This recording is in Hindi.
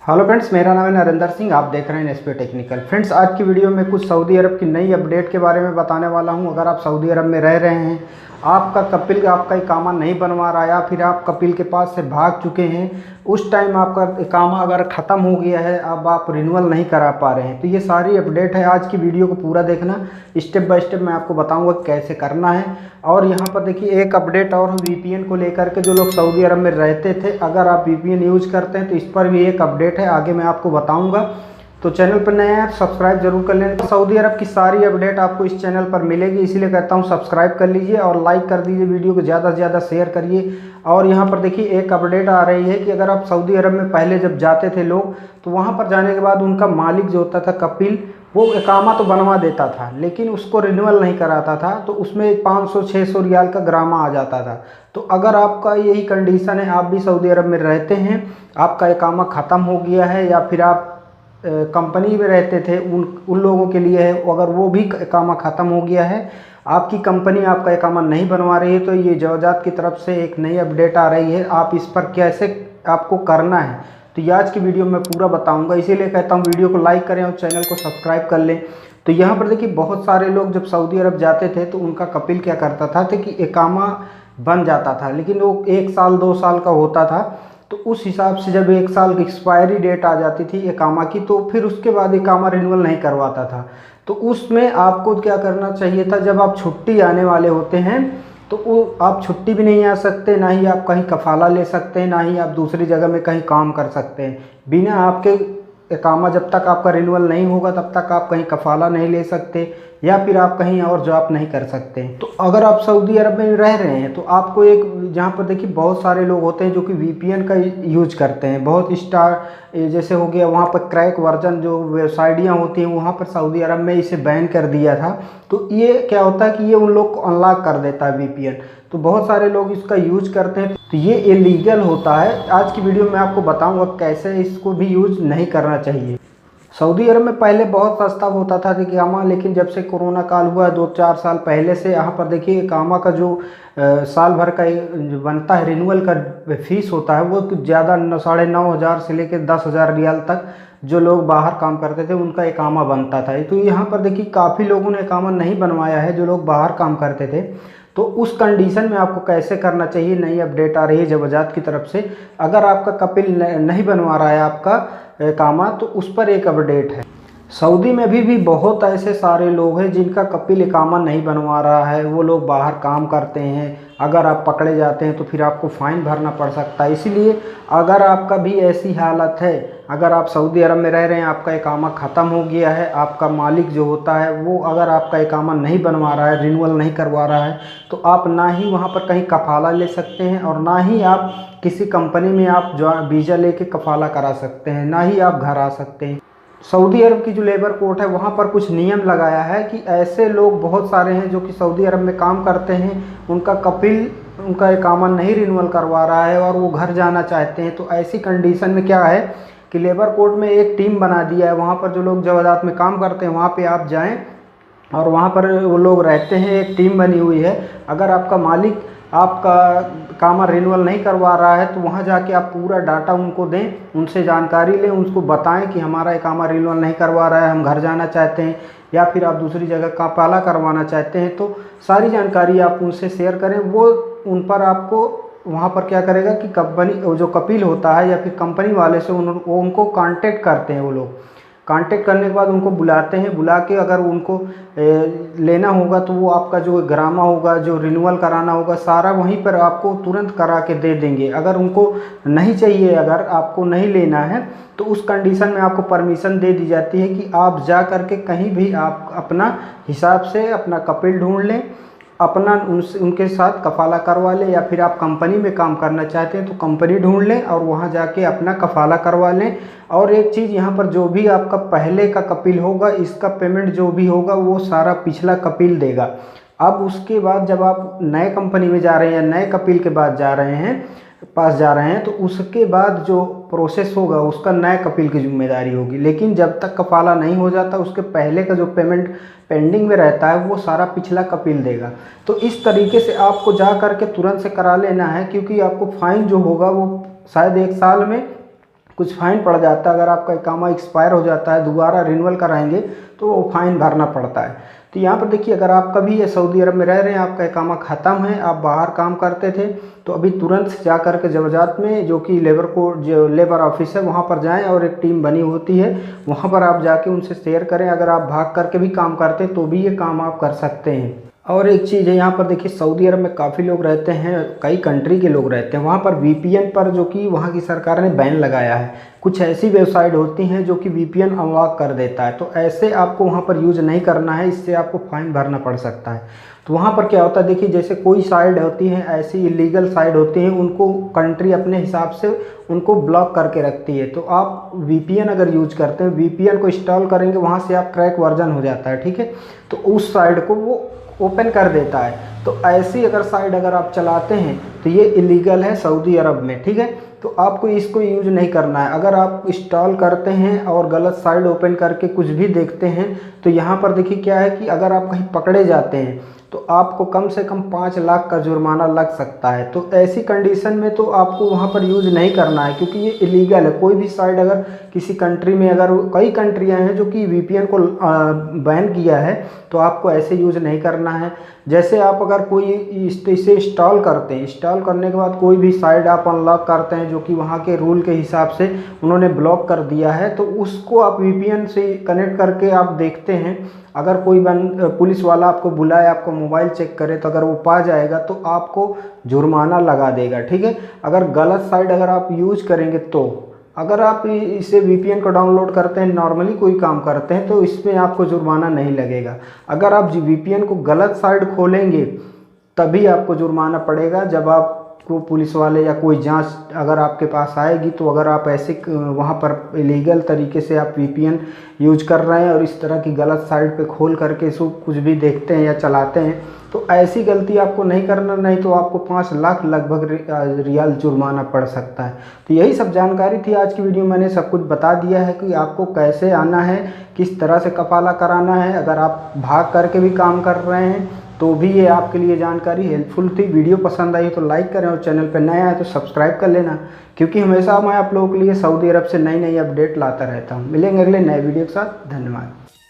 हेलो फ्रेंड्स, मेरा नाम है नरेंद्र सिंह। आप देख रहे हैं एसपी टेक्निकल। फ्रेंड्स, आज की वीडियो में कुछ सऊदी अरब की नई अपडेट के बारे में बताने वाला हूं। अगर आप सऊदी अरब में रह रहे हैं, आपका कपिल आपका इकामा नहीं बनवा रहा है या फिर आप कपिल के पास से भाग चुके हैं, उस टाइम आपका इकामा अगर ख़त्म हो गया है, अब आप रिन्यूअल नहीं करा पा रहे हैं, तो ये सारी अपडेट है। आज की वीडियो को पूरा देखना, स्टेप बाय स्टेप मैं आपको बताऊंगा कैसे करना है। और यहाँ पर देखिए एक अपडेट और वीपीएन को लेकर के, जो लोग सऊदी अरब में रहते थे, अगर आप वीपीएन यूज करते हैं तो इस पर भी एक अपडेट है, आगे मैं आपको बताऊंगा। तो चैनल पर नए हैं सब्सक्राइब जरूर कर लें। सऊदी अरब की सारी अपडेट आपको इस चैनल पर मिलेगी, इसीलिए कहता हूं सब्सक्राइब कर लीजिए और लाइक कर दीजिए, वीडियो को ज़्यादा से ज़्यादा शेयर करिए। और यहाँ पर देखिए एक अपडेट आ रही है कि अगर आप सऊदी अरब में पहले जब जाते थे लोग, तो वहाँ पर जाने के बाद उनका मालिक जो होता था कपिल, वो इकामा तो बनवा देता था लेकिन उसको रिन्यूअल नहीं कराता था, तो उसमें 500-600 रियाल का ग्रामा आ जाता था। तो अगर आपका यही कंडीशन है, आप भी सऊदी अरब में रहते हैं, आपका इकामा ख़त्म हो गया है या फिर आप कंपनी में रहते थे, उन लोगों के लिए है, अगर वो भी इकामा ख़त्म हो गया है, आपकी कंपनी आपका इकामा नहीं बनवा रही है, तो ये जवाजात की तरफ से एक नई अपडेट आ रही है। आप इस पर कैसे आपको करना है, तो ये आज की वीडियो में पूरा बताऊंगा, इसीलिए कहता हूँ वीडियो को लाइक करें और चैनल को सब्सक्राइब कर लें। तो यहाँ पर देखिए बहुत सारे लोग जब सऊदी अरब जाते थे तो उनका कपिल क्या करता था कि इकामा बन जाता था, लेकिन वो 1 साल 2 साल का होता था। तो उस हिसाब से जब 1 साल की एक्सपायरी डेट आ जाती थी इकामा की, तो फिर उसके बाद इकामा रिन्यूअल नहीं करवाता था। तो उसमें आपको क्या करना चाहिए था, जब आप छुट्टी आने वाले होते हैं तो वो आप छुट्टी भी नहीं आ सकते, ना ही आप कहीं कफाला ले सकते हैं, ना ही आप दूसरी जगह में कहीं काम कर सकते हैं। बिना आपके इकामा जब तक आपका रिन्यूअल नहीं होगा तब तक आप कहीं कफाला नहीं ले सकते या फिर आप कहीं और जॉब नहीं कर सकते। तो अगर आप सऊदी अरब में रह रहे हैं तो आपको एक, जहाँ पर देखिए बहुत सारे लोग होते हैं जो कि वीपीएन का यूज करते हैं, बहुत स्टार जैसे हो गया, वहाँ पर क्रैक वर्जन जो वेबसाइटियाँ होती हैं वहाँ पर सऊदी अरब में इसे बैन कर दिया था। तो ये क्या होता है कि ये उन लोग को अनलॉक कर देता है वीपीएन, तो बहुत सारे लोग इसका यूज करते हैं, तो ये इलीगल होता है। आज की वीडियो में आपको बताऊंगा कैसे इसको भी यूज नहीं करना चाहिए। सऊदी अरब में पहले बहुत सस्ता होता था इकामा, लेकिन जब से कोरोना काल हुआ 2-4 साल पहले से, यहाँ पर देखिए इकामा का जो साल भर का जो बनता है रिन्यूअल का फीस होता है, वो कुछ ज़्यादा 9,500 से लेकर 10,000 रियाल तक जो लोग बाहर काम करते थे उनका इकामा बनता था। तो यहाँ पर देखिए काफ़ी लोगों ने इकामा नहीं बनवाया है जो लोग बाहर काम करते थे। तो उस कंडीशन में आपको कैसे करना चाहिए, नई अपडेट आ रही है जवाजात की तरफ से। अगर आपका कपिल नहीं बनवा रहा है आपका इकामा, तो उस पर एक अपडेट है। सऊदी में भी बहुत ऐसे सारे लोग हैं जिनका कपिल इकामा नहीं बनवा रहा है, वो लोग बाहर काम करते हैं। अगर आप पकड़े जाते हैं तो फिर आपको फ़ाइन भरना पड़ सकता है। इसीलिए अगर आपका भी ऐसी हालत है, अगर आप सऊदी अरब में रह रहे हैं, आपका इकामा ख़त्म हो गया है, आपका मालिक जो होता है वो अगर आपका इकामा नहीं बनवा रहा है, रिन्यूअल नहीं करवा रहा है, तो आप ना ही वहाँ पर कहीं कफ़ाला ले सकते हैं और ना ही आप किसी कंपनी में आप जो वीज़ा लेके कफ़ाला करा सकते हैं, ना ही आप घर आ सकते हैं। सऊदी अरब की जो लेबर कोर्ट है वहाँ पर कुछ नियम लगाया है कि ऐसे लोग बहुत सारे हैं जो कि सऊदी अरब में काम करते हैं, उनका कपिल उनका इकामा नहीं रिन्यूअल करवा रहा है और वो घर जाना चाहते हैं। तो ऐसी कंडीशन में क्या है कि लेबर कोर्ट में एक टीम बना दिया है, वहाँ पर जो लोग जवाजात में काम करते हैं वहाँ पे आप जाएं और वहाँ पर वो लोग रहते हैं, एक टीम बनी हुई है। अगर आपका मालिक आपका इकामा रिन्यूअल नहीं करवा रहा है तो वहाँ जाके आप पूरा डाटा उनको दें, उनसे जानकारी लें, उनको बताएं कि हमारा इकामा रिन्यूअल नहीं करवा रहा है, हम घर जाना चाहते हैं या फिर आप दूसरी जगह कफ़ाला करवाना चाहते हैं। तो सारी जानकारी आप उनसे शेयर करें, वो उन पर आपको वहाँ पर क्या करेगा कि कंपनी जो कपिल होता है या फिर कंपनी वाले से उनको कांटेक्ट करते हैं। वो लोग कांटेक्ट करने के बाद उनको बुलाते हैं, बुला के अगर उनको लेना होगा तो वो आपका जो ग्रामा होगा, जो रिन्यूअल कराना होगा, सारा वहीं पर आपको तुरंत करा के दे देंगे। अगर उनको नहीं चाहिए, अगर आपको नहीं लेना है, तो उस कंडीशन में आपको परमिशन दे दी जाती है कि आप जा कर के कहीं भी आप अपना हिसाब से अपना कपिल ढूंढ लें, अपना उनके साथ कफ़ाला करवा लें, या फिर आप कंपनी में काम करना चाहते हैं तो कंपनी ढूंढ लें और वहाँ जाके अपना कफ़ाला करवा लें। और एक चीज़, यहाँ पर जो भी आपका पहले का कपिल होगा, इसका पेमेंट जो भी होगा वो सारा पिछला कपिल देगा। अब उसके बाद जब आप नए कंपनी में जा रहे हैं या नए कपिल के बाद पास जा रहे हैं, तो उसके बाद जो प्रोसेस होगा उसका नए कपिल की जिम्मेदारी होगी। लेकिन जब तक कफ़ाला नहीं हो जाता, उसके पहले का जो पेमेंट पेंडिंग में रहता है वो सारा पिछला कपिल देगा। तो इस तरीके से आपको जा करके तुरंत से करा लेना है, क्योंकि आपको फ़ाइन जो होगा वो शायद 1 साल में कुछ फ़ाइन पड़ जाता है। अगर आपका इकामा एक्सपायर हो जाता है, दोबारा रिन्यूअल कराएंगे तो वो फ़ाइन भरना पड़ता है। तो यहाँ पर देखिए, अगर आपका भी ये सऊदी अरब में रह रहे हैं, आपका इकामा ख़त्म है, आप बाहर काम करते थे, तो अभी तुरंत जा कर के ज़वजात में जो कि जो लेबर ऑफिस है वहाँ पर जाएं, और एक टीम बनी होती है, वहाँ पर आप जाके उनसे शेयर करें। अगर आप भाग करके भी काम करते हैं तो भी ये काम आप कर सकते हैं। और एक चीज़ है, यहाँ पर देखिए सऊदी अरब में काफ़ी लोग रहते हैं, कई कंट्री के लोग रहते हैं, वहाँ पर वीपीएन पर जो कि वहाँ की सरकार ने बैन लगाया है। कुछ ऐसी वेबसाइट होती हैं जो कि वीपीएन अनलॉक कर देता है, तो ऐसे आपको वहाँ पर यूज़ नहीं करना है, इससे आपको फ़ाइन भरना पड़ सकता है। तो वहाँ पर क्या होता है, देखिए जैसे कोई साइट होती हैं, ऐसी इलीगल साइट होती हैं, उनको कंट्री अपने हिसाब से उनको ब्लॉक करके रखती है। तो आप वीपीएन अगर यूज करते हैं, वीपीएन को इंस्टॉल करेंगे, वहाँ से आप क्रैक वर्जन हो जाता है, ठीक है, तो उस साइट को वो ओपन कर देता है। तो ऐसी अगर साइट अगर आप चलाते हैं तो ये इलीगल है सऊदी अरब में, ठीक है। तो आपको इसको यूज नहीं करना है। अगर आप इंस्टॉल करते हैं और गलत साइट ओपन करके कुछ भी देखते हैं, तो यहाँ पर देखिए क्या है कि अगर आप कहीं पकड़े जाते हैं तो आपको कम से कम 5 लाख का जुर्माना लग सकता है। तो ऐसी कंडीशन में तो आपको वहाँ पर यूज़ नहीं करना है, क्योंकि ये इलीगल है। कोई भी साइट अगर किसी कंट्री में, अगर कई कंट्रियाँ हैं जो कि वीपीएन को बैन किया है, तो आपको ऐसे यूज़ नहीं करना है। जैसे आप अगर कोई इसे इंस्टॉल करते हैं, इंस्टॉल करने के बाद कोई भी साइट आप अनलॉक करते हैं जो कि वहाँ के रूल के हिसाब से उन्होंने ब्लॉक कर दिया है, तो उसको आप वीपीएन से कनेक्ट करके आप देखते हैं। अगर कोई पुलिस वाला आपको बुलाए, आपको मोबाइल चेक करे, तो अगर वो पा जाएगा तो आपको जुर्माना लगा देगा, ठीक है। अगर गलत साइट अगर आप यूज करेंगे, तो अगर आप इसे वीपीएन को डाउनलोड करते हैं, नॉर्मली कोई काम करते हैं, तो इसमें आपको जुर्माना नहीं लगेगा। अगर आप वीपीएन को गलत साइट खोलेंगे तभी आपको जुर्माना पड़ेगा। जब आप को पुलिस वाले या कोई जांच अगर आपके पास आएगी, तो अगर आप ऐसे वहाँ पर इलीगल तरीके से आप वीपीएन यूज कर रहे हैं और इस तरह की गलत साइट पे खोल करके इसको कुछ भी देखते हैं या चलाते हैं, तो ऐसी गलती आपको नहीं करना, नहीं तो आपको 5 लाख लगभग रियाल जुर्माना पड़ सकता है। तो यही सब जानकारी थी आज की वीडियो, मैंने सब कुछ बता दिया है कि आपको कैसे आना है, किस तरह से कफाला कराना है। अगर आप भाग करके भी काम कर रहे हैं तो भी ये आपके लिए जानकारी हेल्पफुल थी। वीडियो पसंद आई तो लाइक करें, और चैनल पर नया है तो सब्सक्राइब कर लेना, क्योंकि हमेशा मैं आप लोगों के लिए सऊदी अरब से नई नई अपडेट लाता रहता हूँ। मिलेंगे अगले नए वीडियो के साथ। धन्यवाद।